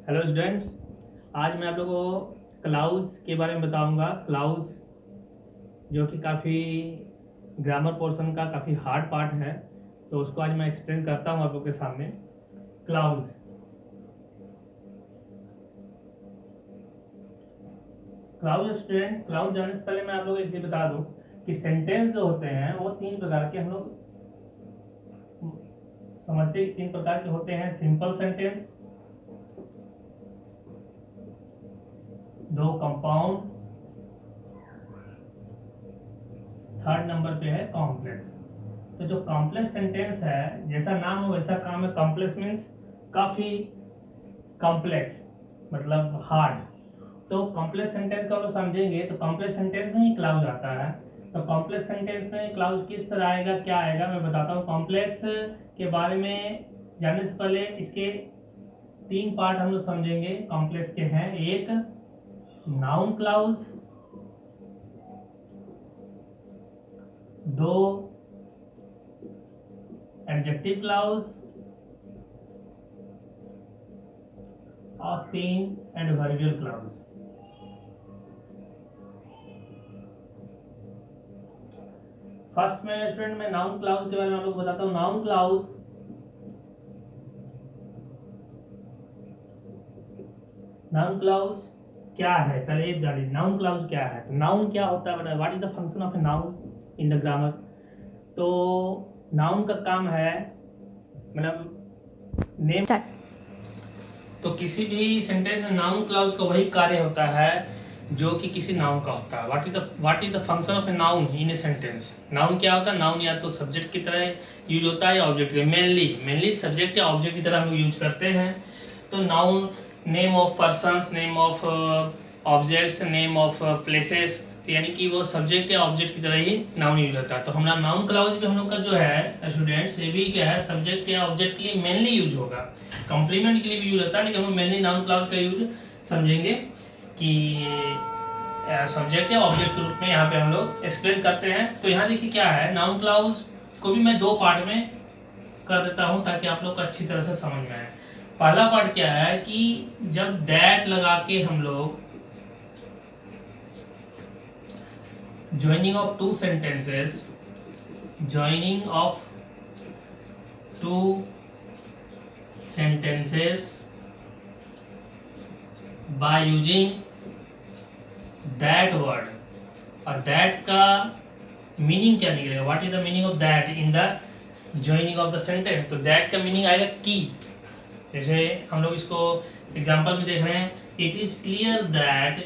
Hello students, आज मैं आप लोगों को क्लाउज के बारे में बताऊंगा। क्लाउज जो कि काफ़ी ग्रामर पोर्शन का काफ़ी हार्ड पार्ट है, तो उसको आज मैं एक्सप्लेन करता हूं आप लोगों के सामने। क्लाउज क्लाउज जानने से पहले मैं आप लोगों को एक चीज़ बता दूं कि सेंटेंस जो होते हैं वो तीन प्रकार के हम लोग समझते हैं। तीन प्रकार के होते हैं: सिंपल सेंटेंस, दो कंपाउंड, थर्ड नंबर पे है कॉम्प्लेक्स। तो जो कॉम्प्लेक्स सेंटेंस है, जैसा नाम हो वैसा काम है। कॉम्प्लेक्स मीन्स काफी कॉम्प्लेक्स, मतलब हार्ड। तो कॉम्प्लेक्स सेंटेंस का लोग समझेंगे तो कॉम्प्लेक्स सेंटेंस में ही क्लाउज आता है। तो कॉम्प्लेक्स सेंटेंस में क्लाउज किस तरह आएगा, क्या आएगा, मैं बताता हूँ। कॉम्प्लेक्स के बारे में जानने से पहले इसके तीन पार्ट हम लोग समझेंगे। कॉम्प्लेक्स के हैं: एक नाउन क्लाउज, दो एडजेक्टिव क्लाउज और तीन एडवर्बियल क्लाउज। फर्स्ट में स्टूडेंट मैं नाउन क्लाउज के बारे में आप लोग बताता हूँ। नाउन क्लाउज क्या है, पहले एक जानिए नाउन क्लाउज क्या है। तो नाउन क्या होता है, what is the function of a noun in the grammar. तो नाउन का काम है, मतलब नेम। तो किसी भी सेंटेंस में नाउन क्लाउज का वही कार्य होता है जो कि किसी नाउन का होता है। What is the function of a noun in a sentence. Noun क्या होता है? नाउन या तो सब्जेक्ट की तरह यूज होता है या ऑब्जेक्ट की। मेनली सब्जेक्ट या ऑब्जेक्ट की तरह हम यूज करते हैं। तो noun name of persons, name of objects, name of places, तो यानी कि वो सब्जेक्ट या ऑब्जेक्ट की तरह ही नाउन यूज होता है। तो हमारा नाउन क्लाउज भी हम लोग का जो है स्टूडेंट्स, ये भी क्या है, सब्जेक्ट या ऑब्जेक्ट के लिए मेनली यूज होगा। कॉम्प्लीमेंट के लिए भी यूज होता है, लेकिन हम मेनली नाउन क्लाउज का यूज समझेंगे कि सब्जेक्ट या ऑब्जेक्ट के रूप में यहाँ पे हम लोग एक्सप्लेन करते हैं। तो यहाँ देखिए क्या है, नाउन क्लाउज को भी मैं दो पार्ट में कर देता हूँ ताकि आप लोग को अच्छी तरह से समझ में आए। पहला पार्ट क्या है कि जब दैट लगा के हम लोग joining of two sentences by using that word। और that का मीनिंग क्या निकलेगा, what is the meaning of that in the joining of the sentence. तो दैट का मीनिंग आएगा की। जैसे हम लोग इसको एग्जाम्पल में देख रहे हैं, it is clear that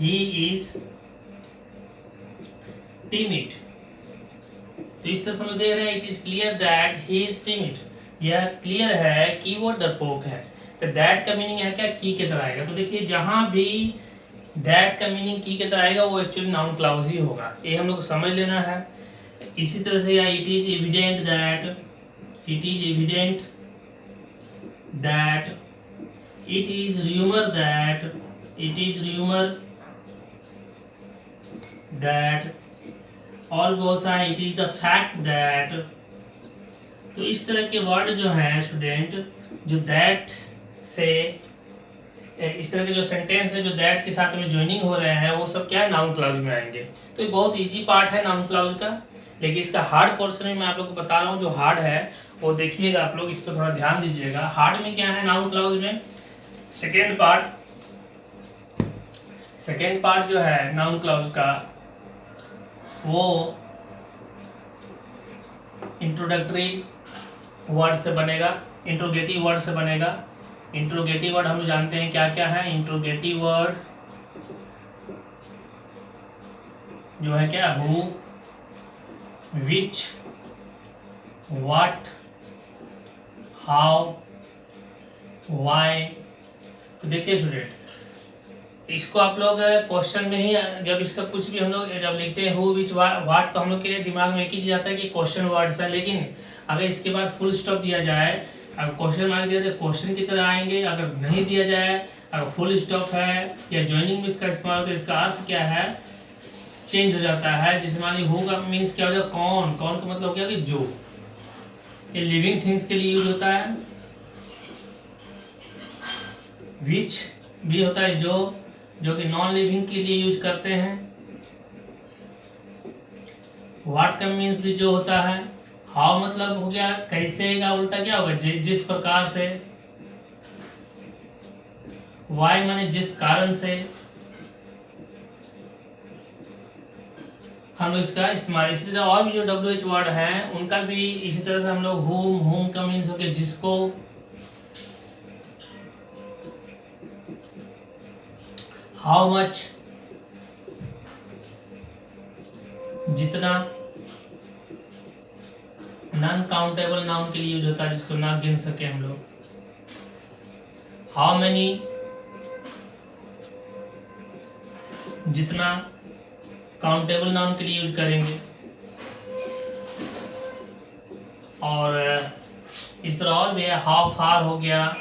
he is timid. तो इस तरह से हम देख रहे हैं, it is clear that he is timid. यह क्लियर है कि वो डरपोक है। तो दैट का मीनिंग है क्या, की के तरह आएगा। तो देखिए जहां भी दैट का मीनिंग की के तरह आएगा वो एक्चुअली नाउन क्लाउज ही होगा, ये हम लोग को समझ लेना है। इसी तरह से या it is evident that it is evident that it is rumor that और बहुत सारे it is the fact that। तो इस तरह के वर्ड जो हैं स्टूडेंट, जो दैट से इस तरह के जो सेंटेंस है जो दैट के साथ में ज्वाइनिंग हो रहे हैं वो सब क्या है, नाउन क्लाउज में आएंगे। तो ये बहुत इजी पार्ट है नाउन क्लाउज का, लेकिन इसका हार्ड पोर्शन में मैं आप लोग को बता रहा हूँ। जो हार्ड है वो देखिएगा आप लोग, इस पर थोड़ा ध्यान दीजिएगा। हार्ड में क्या है नाउन क्लाउज में, सेकेंड पार्ट जो है नाउन क्लाउज का वो इंट्रोडक्टरी वर्ड से बनेगा, इंट्रोगेटिव वर्ड से बनेगा। इंट्रोगेटिव वर्ड हम लोग जानते हैं क्या क्या है। इंट्रोगेटिव वर्ड जो है क्या, who, which, what, how, why. तो देखिए स्टूडेंट, इसको आप लोग क्वेश्चन में ही जब इसका कुछ भी हम लोग जब लिखते हैं हु, विच, व्हाट, तो हम लोग के दिमाग में एक ही चीज आता है कि क्वेश्चन वर्ड्स है। लेकिन अगर इसके बाद फुल स्टॉप दिया जाए, अगर क्वेश्चन मार्क दिया जाए क्वेश्चन की तरह आएंगे। अगर नहीं दिया जाए, अगर फुल स्टॉप है या ज्वाइनिंग में इसका इस्तेमाल, तो इसका अर्थ क्या है, चेंज हो जाता है। जैसे मान लीजिए हु का मीन्स क्या हो जाएगा, कौन का मतलब हो गया कि जो। ये लिविंग थिंग्स के लिए यूज होता है। विच भी होता है जो कि नॉन लिविंग के लिए यूज करते हैं। व्हाट का मीन्स भी जो होता है। हाउ मतलब हो गया कैसे का उल्टा क्या होगा, जिस प्रकार से। वाई माने जिस कारण से हम लोग इसका इस्तेमाल। इसी तरह और भी जो WH वर्ड है उनका भी इसी तरह से हम लोग होम का मीन्स हो गया जिसको। हाउ मच जितना। नॉन काउंटेबल नाउन के लिए यूज होता है जिसको ना गिन सके हम लोग। हाउ मेनी जितना काउंटेबल नाउन के लिए यूज करेंगे। और इस तरह और भी है। हाउ फार हो गया,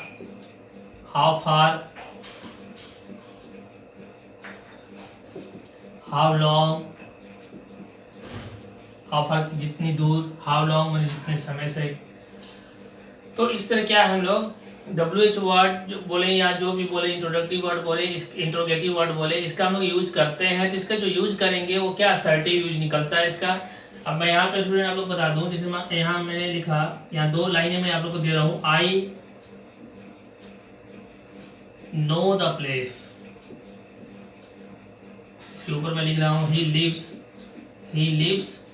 how far, how long, how far जितनी दूर, हाउ लॉन्ग मैंने जितने समय से। तो इस तरह क्या है हम लोग WH वर्ड जो बोले या जो भी बोले, इंट्रोडक्टिव वर्ड बोले, इंट्रोगेटिव वर्ड बोले, इसका हम लोग यूज करते हैं। तो इसका जो यूज करेंगे वो क्या असर्टिव यूज निकलता है इसका। अब मैं यहाँ पे स्टूडेंट आप लोग बता दूं, जैसे यहाँ मैंने लिखा, यहाँ 2 लाइनें मैं आप लोग को दे रहा हूँ। आई नो द प्लेस, इसके ऊपर मैं लिख रहा हूँ ही लिव्स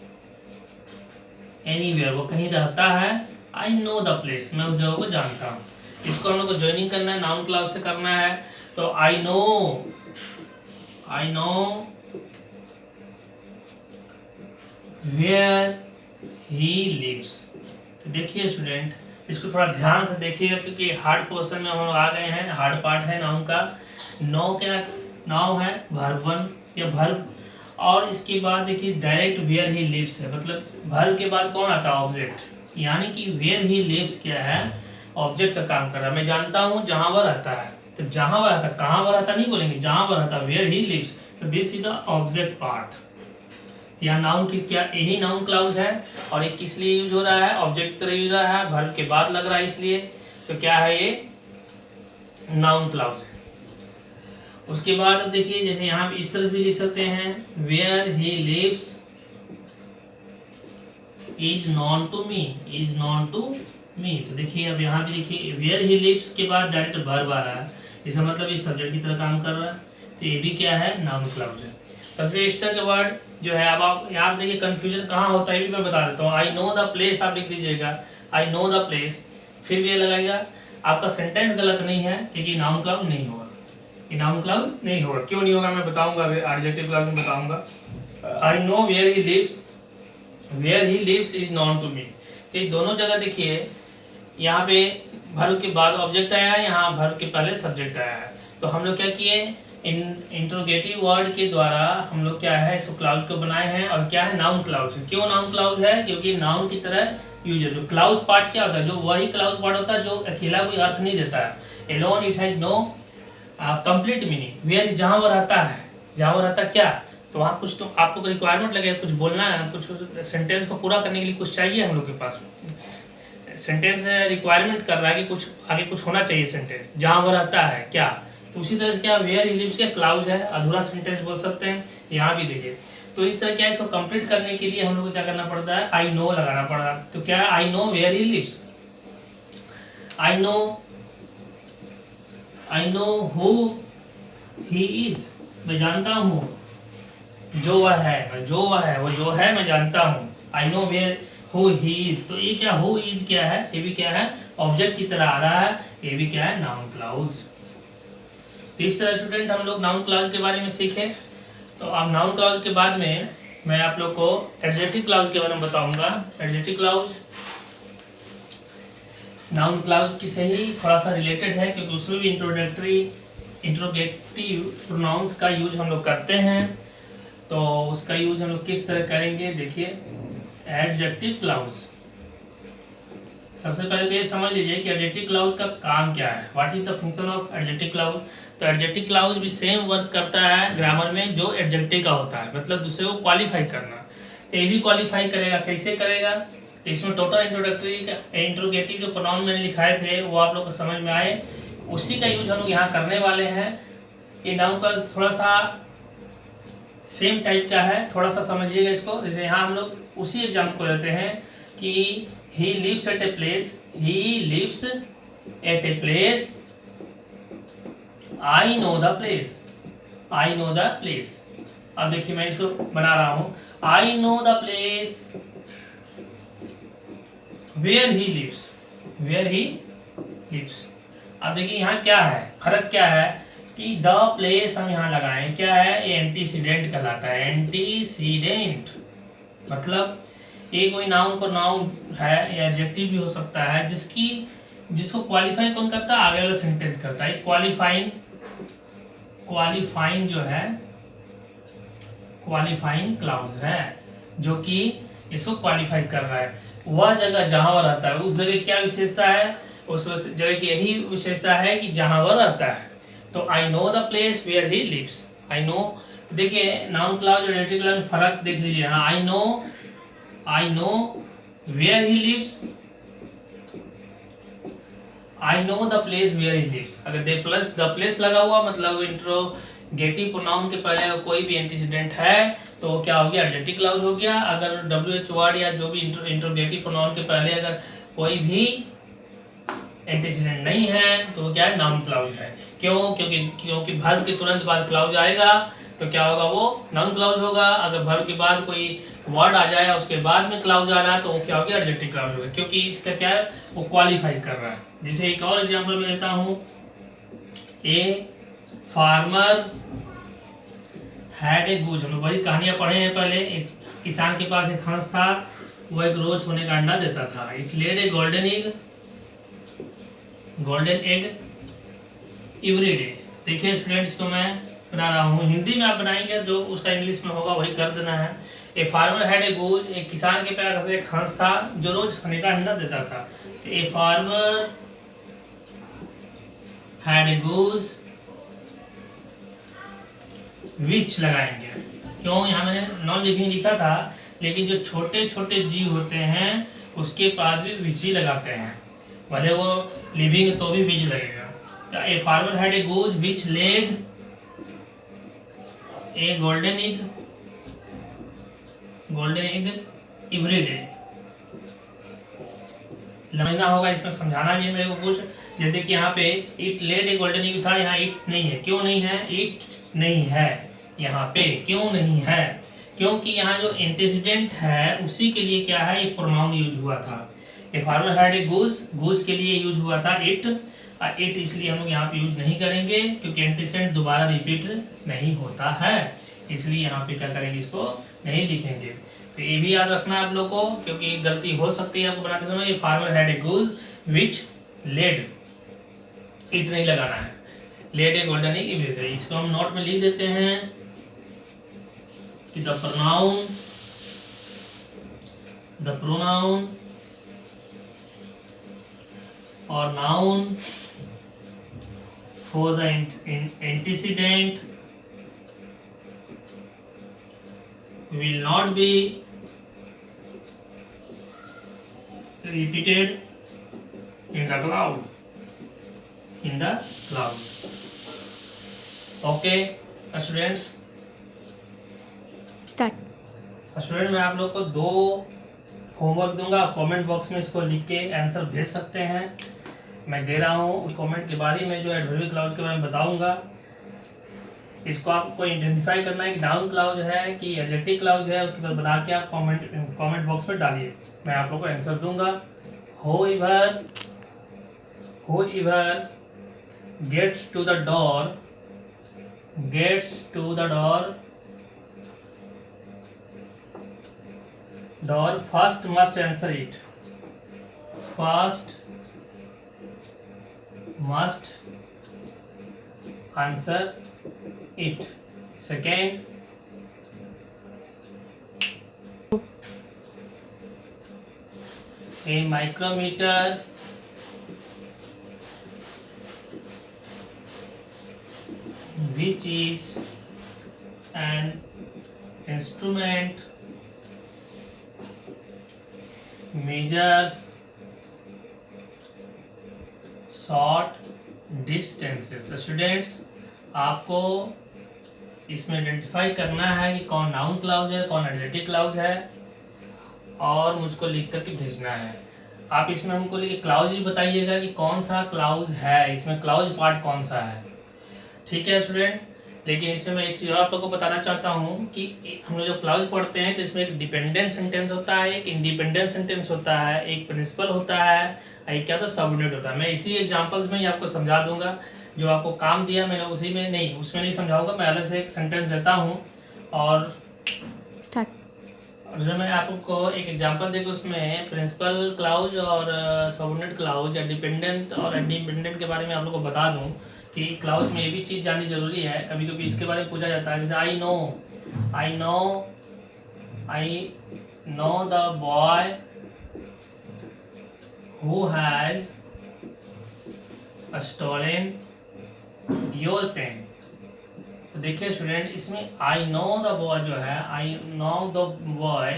एनीवेयर, वो कहीं रहता है। आई नो द प्लेस, मैं उस जगह को जानता हूँ। इसको हम लोग को ज्वाइनिंग करना है, नाउन क्लाउज से करना है। तो I know where he lives. तो देखिए स्टूडेंट, इसको थोड़ा ध्यान से देखिएगा क्योंकि हार्ड पोर्शन में हम लोग आ गए हैं। हार्ड पार्ट है नाउन का। नो क्या नाउन है, वर्ब 1 या वर्ब, और इसके बाद देखिए डायरेक्ट वेयर ही लिव्स है, मतलब वर्ब के बाद कौन आता है, ऑब्जेक्ट। यानी कि वेयर ही लिव्स क्या है, ऑब्जेक्ट का काम कर रहा है। मैं जानता हूँ जहां वह रहता है, तो जहां वह रहता है, कहाँ वह रहता नहीं बोलेंगे, जहां वह रहता, वेयर ही लिव्स। तो this is the object part. यहाँ नाउन की क्या यही नाउन क्लाउज है, और ये किस लिए यूज हो रहा है, ऑब्जेक्ट की तरह यूज हो रहा है, वर्ब के बाद लग रहा है इसलिए। तो क्या है ये नाउन क्लाउज है। उसके बाद अब देखिए जैसे यहाँ इस तरह भी लिख सकते हैं, where he lives is known to me, तो देखिए अब यहाँ भी देखिए वेयर ही लिव्स के बाद डायरेक्ट वर्ब आ रहा है, इसका मतलब ये सब्जेक्ट की तरह काम कर रहा है। तो ये भी क्या है, नाउन क्लाउज है। सबसे एक्स्ट्रा के वर्ड जो है, अब आप यहाँ देखिए कंफ्यूजन कहाँ होता है ये भी मैं बता देता हूँ। आई नो द प्लेस आप लिख दीजिएगा, आई नो द प्लेस, फिर भी ये लगाएगा, आपका सेंटेंस गलत नहीं है क्योंकि नाउन क्लाउज नहीं होगा, ये नाउन क्लाउज नहीं होगा। क्यों नहीं होगा मैं बताऊंगा, एडजेक्टिव क्लाउज में बताऊंगा। I know where he lives is known to me. तो ये दोनों जगह देखिए, यहाँ पे वर्ब के बाद ऑब्जेक्ट आया है, यहाँ वर्ब के पहले सब्जेक्ट आया है। तो हम लोग क्या किए, इंट्रोगेटिव वर्ड के द्वारा हम लोग क्या है, इसको क्लाउज को बनाए हैं। और क्या है, नाउन क्लाउज है। क्यों नाउन क्लाउज है, क्योंकि नाउन की तरह यूज है। जो क्लाउज पार्ट क्या होता है, जो वही क्लाउज पार्ट होता है जो अकेला कोई अर्थ नहीं देता है। Alone it has no complete meaning. Where जहाँ वो रहता है, जहाँ वो रहता क्या, तो वहाँ कुछ तो आपको रिक्वायरमेंट लगेगा, कुछ बोलना है, कुछ सेंटेंस को पूरा करने के लिए कुछ चाहिए हम लोग के पास। सेंटेंस रिक्वायरमेंट कर रहा है कि कुछ आगे कुछ होना चाहिए सेंटेंस, जहाँ वो रहता है क्या। तो उसी तरह से क्या, वेयर ही लिव्स क्या क्लाउज है, अधूरा सेंटेंस बोल सकते हैं। यहाँ भी देखिए, तो इस तरह क्या, इसको कंप्लीट करने के लिए हम लोग को क्या करना पड़ता है, आई नो लगाना पड़ रहा है। तो क्या है, I know where he lives, I know who he is, मैं जानता हूँ जो वह है, वो जो है मैं जानता हूँ। I know where who he is. तो ये क्या, हु इज क्या है, ये भी क्या है, ऑब्जेक्ट की तरह आ रहा है। ये भी क्या है, नाउन क्लाउज। तो इस तरह स्टूडेंट हम लोग नाउन क्लाउज के बारे में सीखे। तो अब नाउन क्लाउज के बाद में मैं आप लोग को एडजेक्टिव क्लाउज के बारे में बताऊंगा। एडजेक्टिव क्लाउज नाउन क्लाउज की से ही थोड़ा सा रिलेटेड है, क्योंकि उसमें भी इंट्रोगेटिव प्रोनाउंस का यूज हम लोग करते हैं। तो उसका यूज हम लोग किस तरह करेंगे, देखिए एडजेक्टिव क्लाउज। सबसे पहले तो ये समझ लीजिए कि एडजेक्टिव क्लाउज का काम क्या है, what is the function of adjective clause. तो एडजेक्टिव क्लाउज भी सेम वर्क करता है ग्रामर में जो एडजेक्टिव का होता है, मतलब दूसरे को क्वालिफाई करना। तो ये भी क्वालिफाई करेगा, कैसे करेगा, तो इसमें टोटल इंट्रोडक्टरी इंट्रोगेटिव जो प्रोनाउन मैंने लिखाए थे वो आप लोग को समझ में आए, उसी का यूज हम लोग यहाँ करने वाले हैं। ये नाउन का थोड़ा सा सेम टाइप का है, थोड़ा सा समझिएगा इसको। जैसे यहाँ हम लोग उसी एग्जाम्पल को लेते हैं कि he lives at a place, he lives at a place, I know the place, I know the place. अब देखिए मैं इसको बना रहा हूं, I know the place where he lives, where he lives. अब देखिए यहाँ क्या है, फर्क क्या है कि द प्लेस हम यहाँ लगाएं, क्या है, ये एंटीसीडेंट कहलाता है। एंटीसीडेंट मतलब ये कोई नाउन पर नाउन है या एडजेक्टिव भी हो सकता है जिसको क्वालिफाई कौन करता है, आगे वाला सेंटेंस करता है। क्वालिफाइंग जो है, क्वालिफाइंग क्लाउज है जो कि इसको क्वालिफाई कर रहा है। वह जगह जहां वह रहता है, उस जगह क्या विशेषता है, उस जगह की यही विशेषता है कि जहां वह रहता है। तो I know the place where he lives, I know. देखिए नाउन क्लाउज और एडजेक्टिव क्लाउज में फर्क देख लीजिए। हाँ, I know where he lives, I know the place where he lives. अगर द प्लेस लगा हुआ मतलब इंट्रोगेटिव प्रोनाउन के पहले कोई भी एंटीसीडेंट है तो क्या हो गया, एडजेक्टिव क्लाउज हो गया। अगर WH वर्ड या जो भी इंट्रोगेटिव प्रोनाउन के पहले अगर कोई भी एंटीसीडेंट नहीं है तो वो क्या है, नाउन क्लाउज है। क्यों, क्योंकि वर्ब के तुरंत बाद क्लाउज आएगा तो क्या होगा, वो नाउन क्लाउज होगा। अगर वर्ब के बाद कोई वर्ड आ जाए उसके बाद में क्लाउज आ रहा है तो वो क्या हो गया, एडजेक्टिव क्लाउज होगा, क्योंकि इसका क्या है, वो क्वालिफाई कर रहा है। जैसे एक और एग्जांपल मैं देता हूं, ए फार्मर हैड ए गूज। हम लोग वही कहानियां पढ़े हैं पहले। एक किसान के पास एक हंस था, वो एक रोज सोने का अंडा देता था। It laid a golden egg every day. देखिए स्टूडेंट्स, को मैं बना रहा हूँ, हिंदी में आप बनाएंगे, जो उसका इंग्लिश में होगा वही कर देना है। ए फार्मर हैड ए गूज, एक किसान के पास एक हंस था जो रोज सोने का अंडा देता था। ए फार्मर हैड ए गूज विच लगाएंगे। क्यों, यहाँ मैंने नॉन लिविंग लिखा था, लेकिन जो छोटे छोटे जीव होते हैं उसके पास भी विच ही लगाते हैं, भले वो लिविंग तो भी विच लगेगा। तो a farmer had a goose which lead a golden egg every day. समझना होगा, इसमें समझाना भी है मेरे को कुछ। जैसे कि यहाँ पे it laid a golden egg था, यहाँ इट नहीं है। क्यों नहीं है, इट नहीं है यहाँ पे, क्यों नहीं है, क्योंकि यहाँ जो एंटीसीडेंट है उसी के लिए क्या है, ये प्रोनाउन यूज हुआ था। ए फार्मर हैड ए गूज के लिए यूज हुआ था इट इसलिए हम लोग यहाँ पे यूज नहीं करेंगे, क्योंकि एंटीसीडेंट दोबारा रिपीट नहीं होता है, इसलिए यहाँ पे क्या करेंगे, इसको नहीं लिखेंगे। तो ये भी याद रखना है आप लोग को, क्योंकि गलती हो सकती है आपको बनाते समय। A farmer had a goose which lead, it नहीं लगाना है, lead a golden egg every day. इसको हम नोट में लिख देते हैं कि द प्रोनाउन और noun for the antecedent will not be repeated in the clause. Okay, students. Start. Student, मैं आप लोग को 2 होमवर्क दूंगा, आप कमेंट बॉक्स में इसको लिख के आंसर भेज सकते हैं। मैं दे रहा हूँ कमेंट के बारे में, जो एडवर्बियल क्लाउज के बारे में बताऊंगा। इसको आपको आइडेंटिफाई करना है कि नाउन क्लाउज है कि एडजेक्टिव क्लाउज है, उसके बाद बना के आप कमेंट बॉक्स में डालिए, मैं आप लोगों को आंसर दूंगा। whoever gets to the door first must answer it. First must answer it. Second, a micrometer which is an instrument measures short distances. Students, आपको इसमें आइडेंटिफाई करना है कि कौन नाउन क्लाउज है, कौन एडजेक्टिव क्लाउज है, और मुझको लिख करके भेजना है। आप इसमें हमको लिखिए क्लाउज भी बताइएगा कि कौन सा क्लाउज है, इसमें क्लाउज पार्ट कौन सा है। ठीक है स्टूडेंट, लेकिन इसमें मैं एक चीज़ और आप लोग को बताना चाहता हूँ कि हम लोग जो क्लाउज पढ़ते हैं तो इसमें एक डिपेंडेंट सेंटेंस होता है, एक इंडिपेंडेंट सेंटेंस होता है, एक प्रिंसिपल होता है, एक क्या होता है सबऑर्डिनेट होता है। मैं इसी एग्जांपल्स में ही आपको समझा दूंगा। जो आपको काम दिया मैंने उसी में नहीं, उसमें नहीं समझाऊंगा, मैं अलग से एक सेंटेंस देता हूँ और स्टार्ट। जो मैं आपको एक एग्जांपल देकर उसमें प्रिंसिपल क्लाउज और सबऑर्डिनेट क्लाउज या डिपेंडेंट और इंडिपेंडेंट के बारे में आप लोग को बता दूं कि क्लाउज में ये भी चीज़ जाननी जरूरी है। कभी कभी इसके बारे में पूछा जाता है, जैसे I know the boy who has stolen your pen. तो देखिए स्टूडेंट, इसमें आई नो द बॉय जो है, आई नो द बॉय,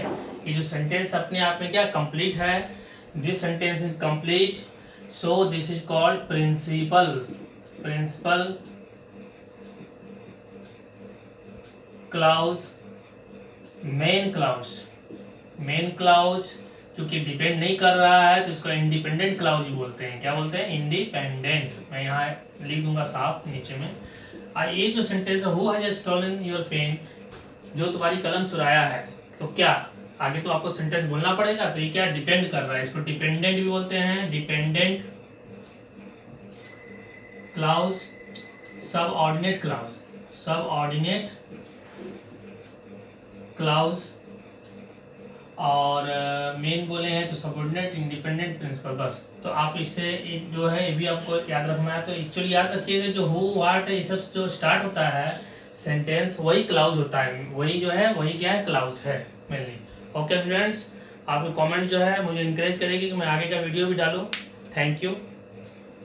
ये जो सेंटेंस अपने आप में क्या कंप्लीट है, this sentence is complete, so this is called principal clause. Main clause चूंकि डिपेंड नहीं कर रहा है तो इसको इंडिपेंडेंट क्लाउज बोलते हैं। क्या बोलते हैं? इंडिपेंडेंट। मैं यहाँ लिख दूंगा साफ नीचे में। ये जो सेंटेंस है, who has stolen your pen, जो तुम्हारी कलम चुराया है, तो क्या आगे तो आपको सेंटेंस बोलना पड़ेगा, तो ये क्या डिपेंड कर रहा है, इसको डिपेंडेंट भी बोलते हैं, डिपेंडेंट क्लाउज, सबऑर्डिनेट क्लाउज, और मेन बोले हैं तो सबऑर्डिनेट, इंडिपेंडेंट, प्रिंसिपल। बस तो आप इससे जो है ये भी आपको याद रखना है। तो एक्चुअली याद रखिएगा जो हु व्हाट है ये सब जो स्टार्ट होता है सेंटेंस, वही क्लाउज होता है, वही जो है वही क्या है, क्लाउज है मेनली। ओके स्टूडेंट्स, आपके कमेंट जो है मुझे इंकरेज करेगी कि मैं आगे का वीडियो भी डालूँ। Thank you.